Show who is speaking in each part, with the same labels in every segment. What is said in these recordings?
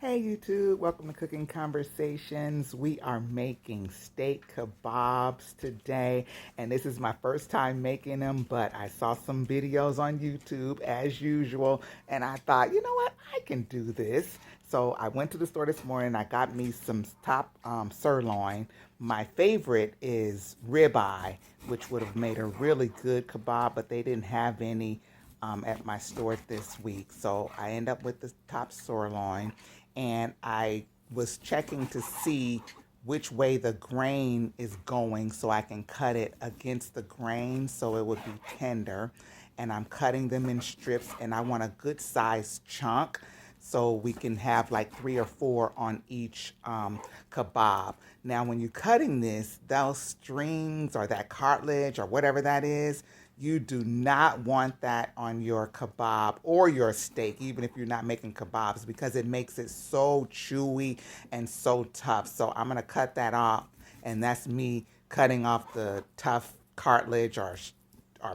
Speaker 1: Hey YouTube, welcome to Cooking Conversations. We are making steak kebabs today, and this is my first time making them, but I saw some videos on YouTube as usual, and I thought, you know what, I can do this. So I went to the store this morning, I got me some top sirloin. My favorite is ribeye, which would have made a really good kebab, but they didn't have any at my store this week. So I end up with the top sirloin, and I was checking to see which way the grain is going so I can cut it against the grain so it would be tender. And I'm cutting them in strips, and I want a good sized chunk so we can have like 3 or 4 on each kebab. Now when you're cutting this, those strings or that cartilage or whatever that is, you do not want that on your kebab or your steak, even if you're not making kebabs, because it makes it so chewy and so tough. So I'm gonna cut that off, and that's me cutting off the tough cartilage or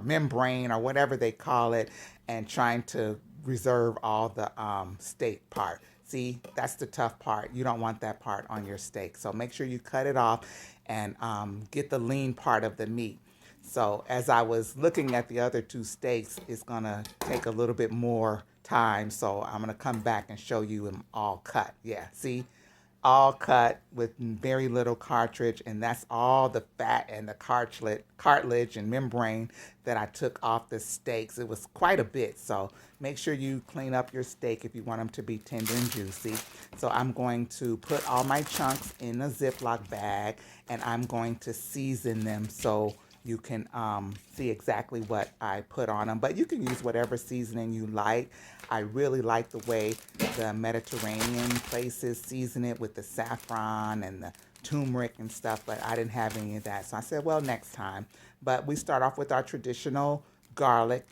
Speaker 1: membrane or whatever they call it, and trying to reserve all the steak part. See, that's the tough part. You don't want that part on your steak. So make sure you cut it off and get the lean part of the meat. So as I was looking at the other 2 steaks, it's gonna take a little bit more time. So I'm gonna come back and show you them all cut. Yeah, see? All cut with very little cartilage, and that's all the fat and the cartilage and membrane that I took off the steaks. It was quite a bit, so make sure you clean up your steak if you want them to be tender and juicy. So I'm going to put all my chunks in a Ziploc bag, and I'm going to season them so you can see exactly what I put on them. But you can use whatever seasoning you like. I really like the way the Mediterranean places season it with the saffron and the turmeric and stuff, but I didn't have any of that. So I said, well, next time. But we start off with our traditional garlic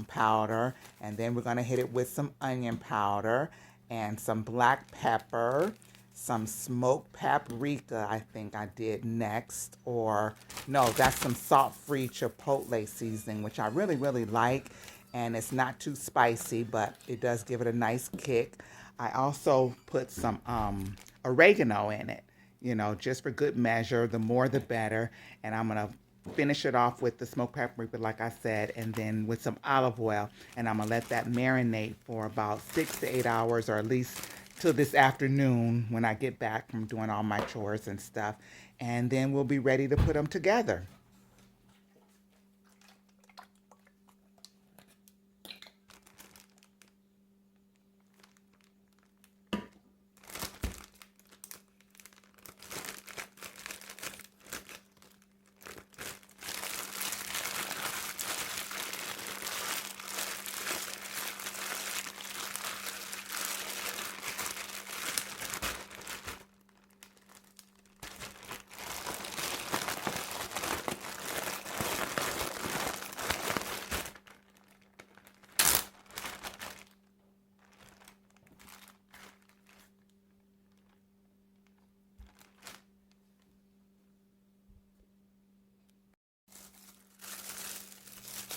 Speaker 1: powder, and then we're gonna hit it with some onion powder and some black pepper, some smoked paprika, I think I did next, or no, that's some salt-free chipotle seasoning, which I really, really like, and it's not too spicy, but it does give it a nice kick. I also put some oregano in it, you know, just for good measure. The more the better, and I'm gonna finish it off with the smoked paprika, like I said, and then with some olive oil, and I'm gonna let that marinate for about 6 to 8 hours, or at least till this afternoon when I get back from doing all my chores and stuff, and then we'll be ready to put them together.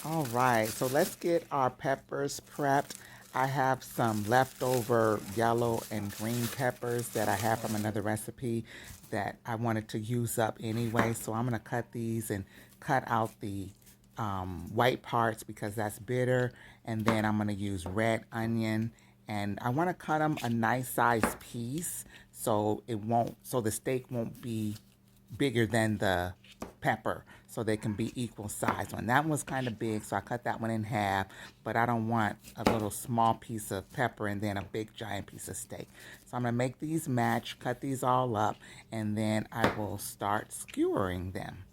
Speaker 1: All right, so let's get our peppers prepped. I have some leftover yellow and green peppers that I have from another recipe that I wanted to use up anyway. So I'm gonna cut these and cut out the white parts because that's bitter. And then I'm gonna use red onion, and I wanna cut them a nice size piece so the steak won't be bigger than the pepper, so they can be equal size. One that was kind of big, so I cut that one in half, but I don't want a little small piece of pepper and then a big giant piece of steak. So I'm gonna make these match, cut these all up, and then I will start skewering them.